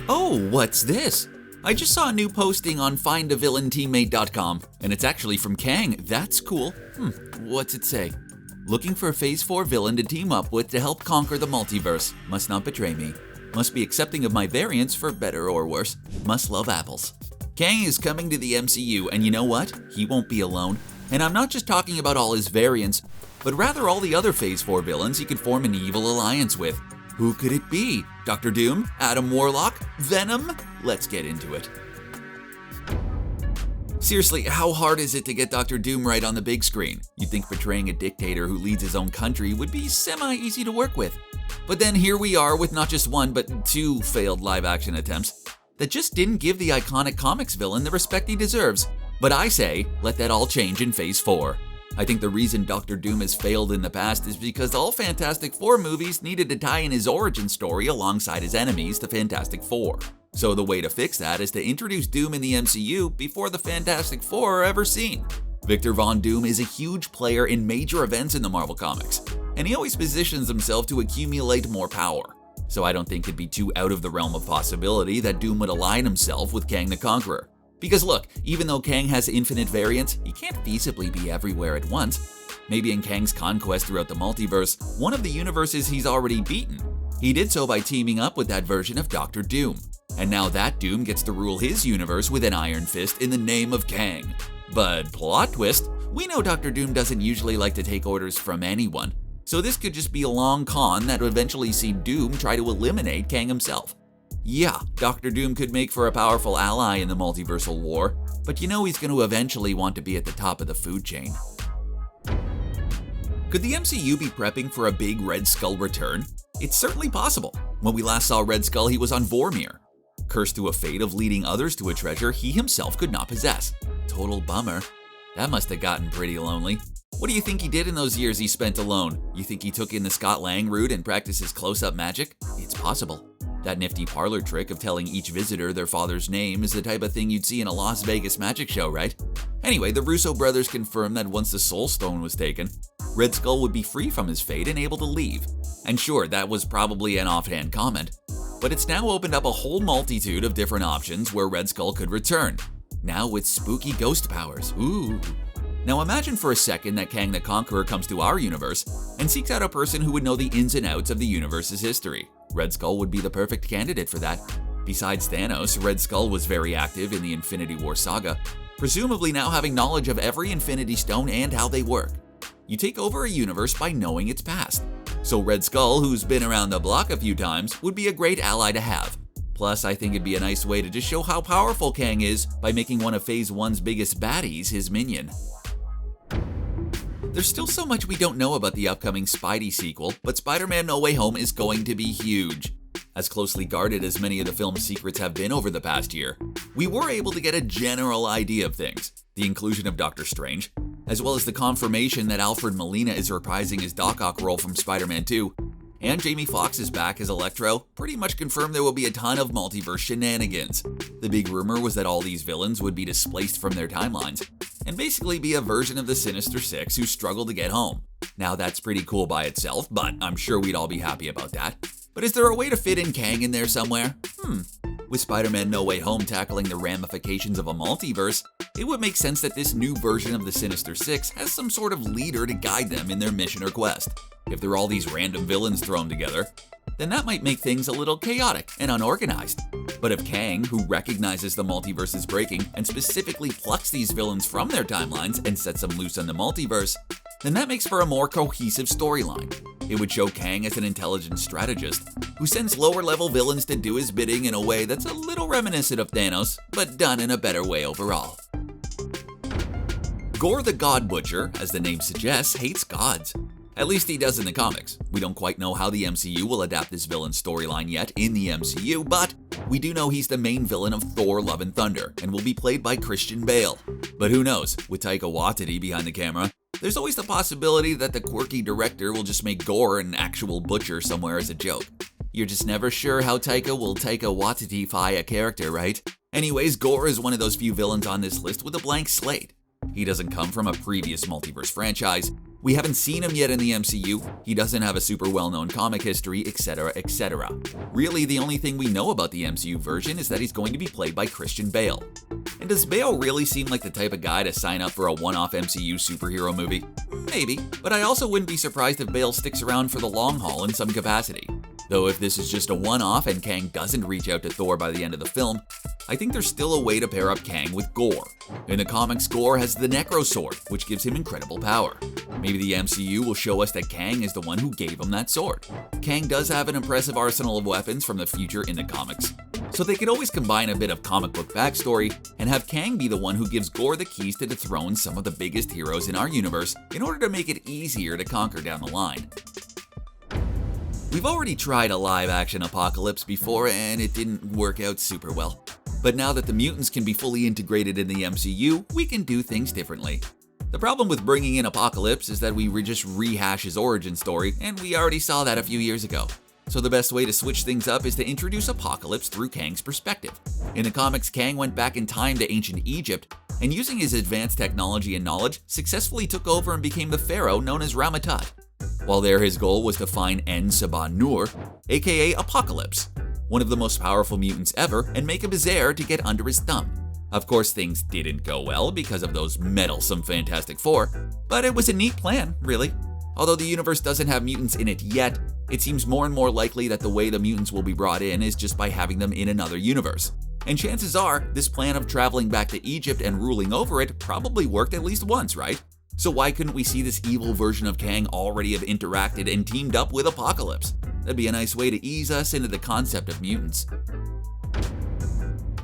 Oh, what's this? I just saw a new posting on findavillainteammate.com, and it's actually from Kang. That's cool. What's it say? Looking for a Phase 4 villain to team up with to help conquer the multiverse. Must not betray me. Must be accepting of my variants for better or worse. Must love apples. Kang is coming to the MCU, and you know what? He won't be alone. And I'm not just talking about all his variants, but rather all the other Phase 4 villains he could form an evil alliance with. Who could it be? Dr. Doom? Adam Warlock? Venom? Let's get into it. Seriously, how hard is it to get Dr. Doom right on the big screen? You'd think portraying a dictator who leads his own country would be semi-easy to work with. But then here we are with not just one, but two failed live-action attempts that just didn't give the iconic comics villain the respect he deserves. But I say, let that all change in Phase 4. I think the reason Dr. Doom has failed in the past is because all Fantastic Four movies needed to tie in his origin story alongside his enemies, the Fantastic Four. So the way to fix that is to introduce Doom in the MCU before the Fantastic Four are ever seen. Victor Von Doom is a huge player in major events in the Marvel Comics, and he always positions himself to accumulate more power. So I don't think it'd be too out of the realm of possibility that Doom would align himself with Kang the Conqueror. Because look, even though Kang has infinite variants, he can't feasibly be everywhere at once. Maybe in Kang's conquest throughout the multiverse, one of the universes he's already beaten. He did so by teaming up with that version of Dr. Doom. And now that Doom gets to rule his universe with an iron fist in the name of Kang. But plot twist, we know Dr. Doom doesn't usually like to take orders from anyone. So this could just be a long con that would eventually see Doom try to eliminate Kang himself. Yeah, Dr. Doom could make for a powerful ally in the multiversal war, but you know he's going to eventually want to be at the top of the food chain. Could the MCU be prepping for a big Red Skull return? It's certainly possible. When we last saw Red Skull, he was on Vormir, cursed to a fate of leading others to a treasure he himself could not possess. Total bummer. That must have gotten pretty lonely. What do you think he did in those years he spent alone? You think he took in the Scott Lang route and practiced his close-up magic? It's possible. That nifty parlor trick of telling each visitor their father's name is the type of thing you'd see in a Las Vegas magic show, right? Anyway, the Russo brothers confirmed that once the Soul Stone was taken, Red Skull would be free from his fate and able to leave. And sure, that was probably an offhand comment, but it's now opened up a whole multitude of different options where Red Skull could return, now with spooky ghost powers. Ooh. Now imagine for a second that Kang the Conqueror comes to our universe and seeks out a person who would know the ins and outs of the universe's history. Red Skull would be the perfect candidate for that. Besides Thanos, Red Skull was very active in the Infinity War saga, presumably now having knowledge of every Infinity Stone and how they work. You take over a universe by knowing its past. So Red Skull, who's been around the block a few times, would be a great ally to have. Plus, I think it'd be a nice way to just show how powerful Kang is by making one of Phase 1's biggest baddies his minion. There's still so much we don't know about the upcoming Spidey sequel, but Spider-Man No Way Home is going to be huge. As closely guarded as many of the film's secrets have been over the past year, we were able to get a general idea of things. The inclusion of Doctor Strange, as well as the confirmation that Alfred Molina is reprising his Doc Ock role from Spider-Man 2, and Jamie Foxx is back as Electro, pretty much confirmed there will be a ton of multiverse shenanigans. The big rumor was that all these villains would be displaced from their timelines, and basically be a version of the Sinister Six who struggle to get home. Now that's pretty cool by itself, but I'm sure we'd all be happy about that. But is there a way to fit in Kang in there somewhere? With Spider-Man No Way Home tackling the ramifications of a multiverse, it would make sense that this new version of the Sinister Six has some sort of leader to guide them in their mission or quest. If there are all these random villains thrown together, then that might make things a little chaotic and unorganized. But if Kang, who recognizes the multiverse is breaking and specifically plucks these villains from their timelines and sets them loose on the multiverse, then that makes for a more cohesive storyline. It would show Kang as an intelligent strategist who sends lower-level villains to do his bidding in a way that's a little reminiscent of Thanos, but done in a better way overall. Gorr the God Butcher, as the name suggests, hates gods. At least he does in the comics. We don't quite know how the MCU will adapt this villain storyline yet in the MCU, but we do know he's the main villain of Thor: Love and Thunder and will be played by Christian Bale. But who knows, with Taika Waititi behind the camera, there's always the possibility that the quirky director will just make Gorr an actual butcher somewhere as a joke. You're just never sure how Taika will Taika Waititi-fy a character, right? Anyways, Gorr is one of those few villains on this list with a blank slate. He doesn't come from a previous multiverse franchise. We haven't seen him yet in the MCU, he doesn't have a super well-known comic history, etc, etc. Really, the only thing we know about the MCU version is that he's going to be played by Christian Bale. And does Bale really seem like the type of guy to sign up for a one-off MCU superhero movie? Maybe, but I also wouldn't be surprised if Bale sticks around for the long haul in some capacity. Though if this is just a one-off and Kang doesn't reach out to Thor by the end of the film, I think there's still a way to pair up Kang with Gorr. In the comics, Gorr has the Necro Sword, which gives him incredible power. Maybe the MCU will show us that Kang is the one who gave him that sword. Kang does have an impressive arsenal of weapons from the future in the comics, so they could always combine a bit of comic book backstory and have Kang be the one who gives Gorr the keys to dethrone some of the biggest heroes in our universe in order to make it easier to conquer down the line. We've already tried a live-action apocalypse before and it didn't work out super well. But now that the mutants can be fully integrated in the MCU, we can do things differently. The problem with bringing in Apocalypse is that we just rehash his origin story, and we already saw that a few years ago. So the best way to switch things up is to introduce Apocalypse through Kang's perspective. In the comics, Kang went back in time to ancient Egypt, and using his advanced technology and knowledge, successfully took over and became the pharaoh known as Rama-Tut. While there, his goal was to find En-Sabah-Nur, aka Apocalypse, one of the most powerful mutants ever, and make him his heir to get under his thumb. Of course, things didn't go well because of those meddlesome Fantastic Four, but it was a neat plan, really. Although the universe doesn't have mutants in it yet, it seems more and more likely that the way the mutants will be brought in is just by having them in another universe. And chances are, this plan of traveling back to Egypt and ruling over it probably worked at least once, right? So why couldn't we see this evil version of Kang already have interacted and teamed up with Apocalypse? That'd be a nice way to ease us into the concept of mutants.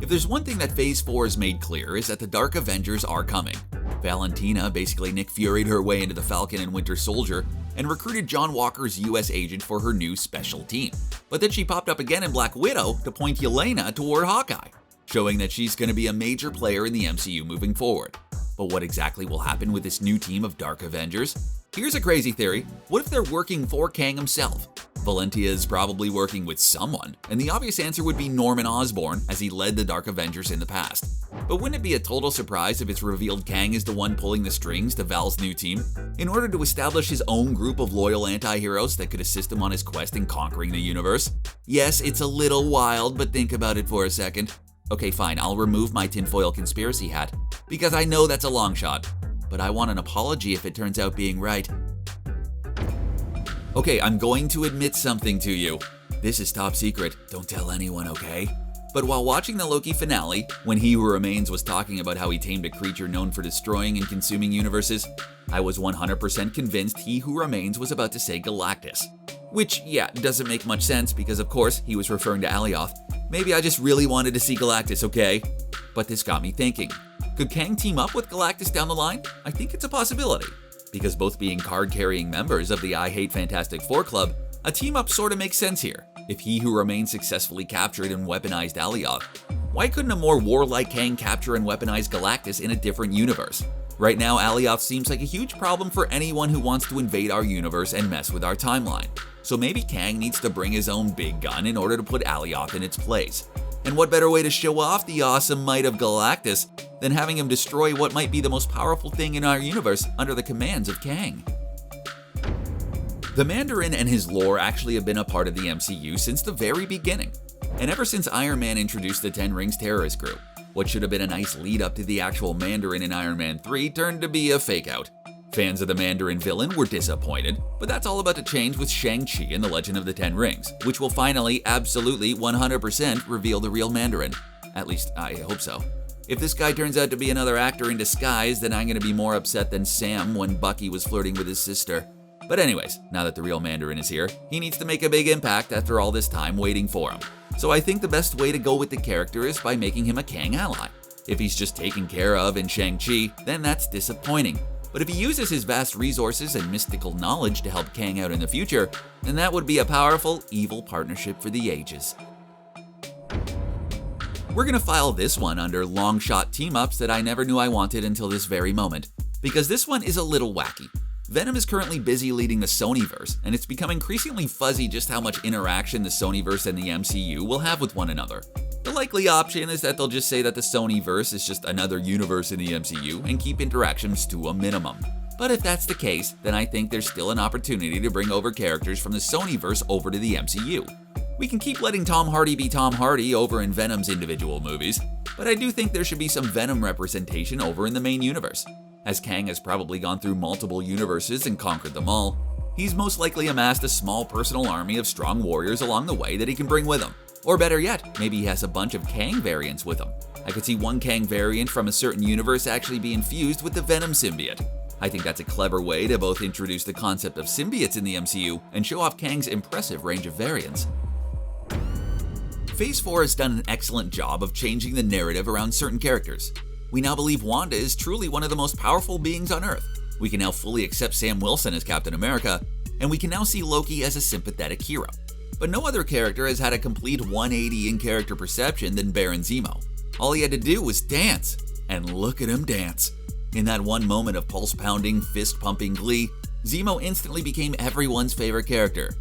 If there's one thing that Phase 4 has made clear is that the Dark Avengers are coming. Valentina basically Nick Fury'd her way into the Falcon and Winter Soldier and recruited John Walker's US agent for her new special team. But then she popped up again in Black Widow to point Yelena toward Hawkeye, showing that she's going to be a major player in the MCU moving forward. But what exactly will happen with this new team of Dark Avengers? Here's a crazy theory. What if they're working for Kang himself? Valentina is probably working with someone, and the obvious answer would be Norman Osborn, as he led the Dark Avengers in the past. But wouldn't it be a total surprise if it's revealed Kang is the one pulling the strings to Val's new team, in order to establish his own group of loyal anti-heroes that could assist him on his quest in conquering the universe? Yes, it's a little wild, but think about it for a second. Okay, fine, I'll remove my tinfoil conspiracy hat, because I know that's a long shot, but I want an apology if it turns out being right. Okay, I'm going to admit something to you. This is top secret, don't tell anyone, okay? But while watching the Loki finale, when He Who Remains was talking about how he tamed a creature known for destroying and consuming universes, I was 100% convinced He Who Remains was about to say Galactus. Which, yeah, doesn't make much sense because of course he was referring to Alioth. Maybe I just really wanted to see Galactus, okay? But this got me thinking. Could Kang team up with Galactus down the line? I think it's a possibility. Because both being card-carrying members of the I Hate Fantastic Four Club, a team-up sorta makes sense here. If He Who Remains successfully captured and weaponized Alioth, why couldn't a more warlike Kang capture and weaponize Galactus in a different universe? Right now, Alioth seems like a huge problem for anyone who wants to invade our universe and mess with our timeline. So maybe Kang needs to bring his own big gun in order to put Alioth in its place. And what better way to show off the awesome might of Galactus than having him destroy what might be the most powerful thing in our universe under the commands of Kang? The Mandarin and his lore actually have been a part of the MCU since the very beginning, and ever since Iron Man introduced the Ten Rings terrorist group. What should have been a nice lead up to the actual Mandarin in Iron Man 3 turned to be a fake out. Fans of the Mandarin villain were disappointed, but that's all about to change with Shang-Chi and the Legend of the Ten Rings, which will finally, absolutely, 100% reveal the real Mandarin. At least, I hope so. If this guy turns out to be another actor in disguise, then I'm gonna be more upset than Sam when Bucky was flirting with his sister. But anyways, now that the real Mandarin is here, he needs to make a big impact after all this time waiting for him. So I think the best way to go with the character is by making him a Kang ally. If he's just taken care of in Shang-Chi, then that's disappointing. But if he uses his vast resources and mystical knowledge to help Kang out in the future, then that would be a powerful, evil partnership for the ages. We're gonna file this one under long-shot team-ups that I never knew I wanted until this very moment, because this one is a little wacky. Venom is currently busy leading the Sonyverse, and it's become increasingly fuzzy just how much interaction the Sonyverse and the MCU will have with one another. The likely option is that they'll just say that the Sonyverse is just another universe in the MCU and keep interactions to a minimum. But if that's the case, then I think there's still an opportunity to bring over characters from the Sonyverse over to the MCU. We can keep letting Tom Hardy be Tom Hardy over in Venom's individual movies, but I do think there should be some Venom representation over in the main universe. As Kang has probably gone through multiple universes and conquered them all, he's most likely amassed a small personal army of strong warriors along the way that he can bring with him. Or better yet, maybe he has a bunch of Kang variants with him. I could see one Kang variant from a certain universe actually be infused with the Venom Symbiote. I think that's a clever way to both introduce the concept of symbiotes in the MCU and show off Kang's impressive range of variants. Phase 4 has done an excellent job of changing the narrative around certain characters. We now believe Wanda is truly one of the most powerful beings on Earth. We can now fully accept Sam Wilson as Captain America, and we can now see Loki as a sympathetic hero. But no other character has had a complete 180 in character perception than Baron Zemo. All he had to do was dance, and look at him dance. In that one moment of pulse-pounding, fist-pumping glee, Zemo instantly became everyone's favorite character.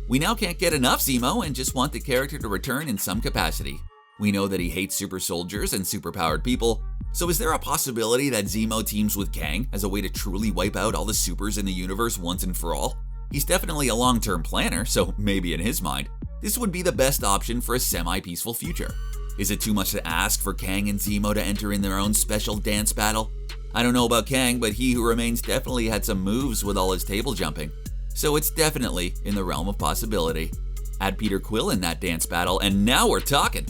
We now can't get enough Zemo and just want the character to return in some capacity. We know that he hates super soldiers and superpowered people, so is there a possibility that Zemo teams with Kang as a way to truly wipe out all the supers in the universe once and for all? He's definitely a long-term planner, so maybe in his mind, this would be the best option for a semi-peaceful future. Is it too much to ask for Kang and Zemo to enter in their own special dance battle? I don't know about Kang, but He Who Remains definitely had some moves with all his table jumping. So it's definitely in the realm of possibility. Add Peter Quill in that dance battle, and now we're talking!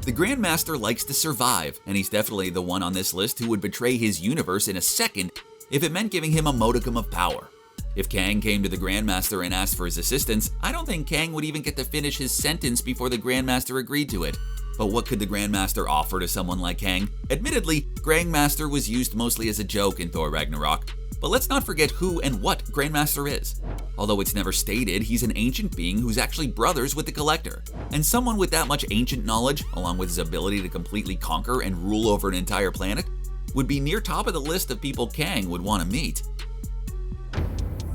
The Grandmaster likes to survive, and he's definitely the one on this list who would betray his universe in a second if it meant giving him a modicum of power. If Kang came to the Grandmaster and asked for his assistance, I don't think Kang would even get to finish his sentence before the Grandmaster agreed to it. But what could the Grandmaster offer to someone like Kang? Admittedly, Grandmaster was used mostly as a joke in Thor Ragnarok, but let's not forget who and what Grandmaster is. Although it's never stated, he's an ancient being who's actually brothers with the Collector, and someone with that much ancient knowledge, along with his ability to completely conquer and rule over an entire planet, would be near top of the list of people Kang would want to meet.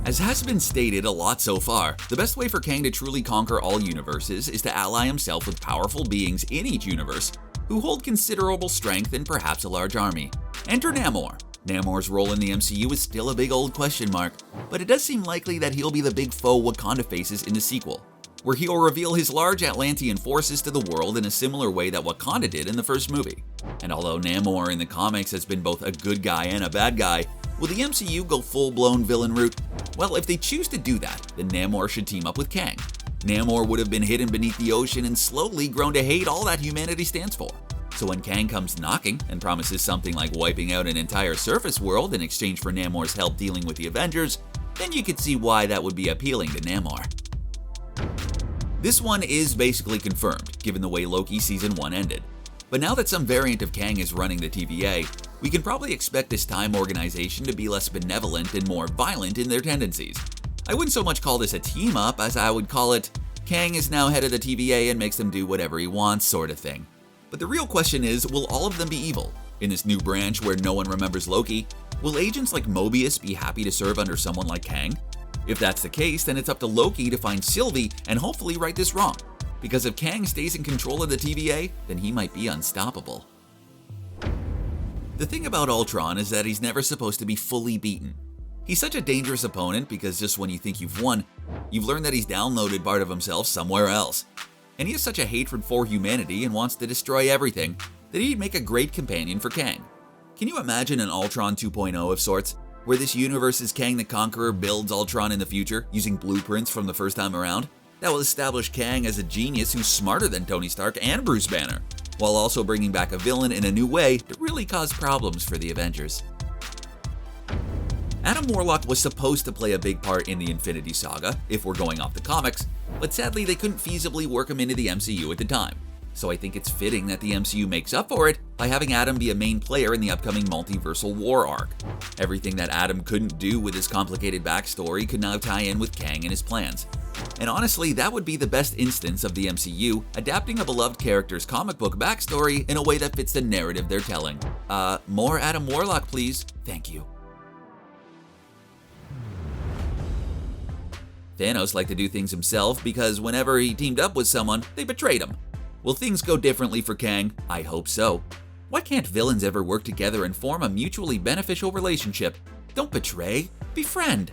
As has been stated a lot so far, the best way for Kang to truly conquer all universes is to ally himself with powerful beings in each universe who hold considerable strength and perhaps a large army. Enter Namor. Namor's role in the MCU is still a big old question mark, but it does seem likely that he'll be the big foe Wakanda faces in the sequel, where he'll reveal his large Atlantean forces to the world in a similar way that Wakanda did in the first movie. And although Namor in the comics has been both a good guy and a bad guy, will the MCU go full-blown villain route? Well, if they choose to do that, then Namor should team up with Kang. Namor would have been hidden beneath the ocean and slowly grown to hate all that humanity stands for. So when Kang comes knocking and promises something like wiping out an entire surface world in exchange for Namor's help dealing with the Avengers, then you could see why that would be appealing to Namor. This one is basically confirmed, given the way Loki Season 1 ended. But now that some variant of Kang is running the TVA, we can probably expect this Time organization to be less benevolent and more violent in their tendencies. I wouldn't so much call this a team-up as I would call it, Kang is now head of the TVA and makes them do whatever he wants sort of thing. But the real question is, will all of them be evil? In this new branch where no one remembers Loki, will agents like Mobius be happy to serve under someone like Kang? If that's the case, then it's up to Loki to find Sylvie and hopefully right this wrong. Because if Kang stays in control of the TVA, then he might be unstoppable. The thing about Ultron is that he's never supposed to be fully beaten. He's such a dangerous opponent because just when you think you've won, you've learned that he's downloaded part of himself somewhere else. And he has such a hatred for humanity and wants to destroy everything that he'd make a great companion for Kang. Can you imagine an Ultron 2.0 of sorts, where this universe's Kang the Conqueror builds Ultron in the future using blueprints from the first time around? That will establish Kang as a genius who's smarter than Tony Stark and Bruce Banner, while also bringing back a villain in a new way to really cause problems for the Avengers. Adam Warlock was supposed to play a big part in the Infinity Saga, if we're going off the comics, but sadly they couldn't feasibly work him into the MCU at the time. So I think it's fitting that the MCU makes up for it by having Adam be a main player in the upcoming multiversal war arc. Everything that Adam couldn't do with his complicated backstory could now tie in with Kang and his plans. And honestly, that would be the best instance of the MCU adapting a beloved character's comic book backstory in a way that fits the narrative they're telling. More Adam Warlock, please. Thank you. Thanos liked to do things himself because whenever he teamed up with someone, they betrayed him. Will things go differently for Kang? I hope so. Why can't villains ever work together and form a mutually beneficial relationship? Don't betray, befriend.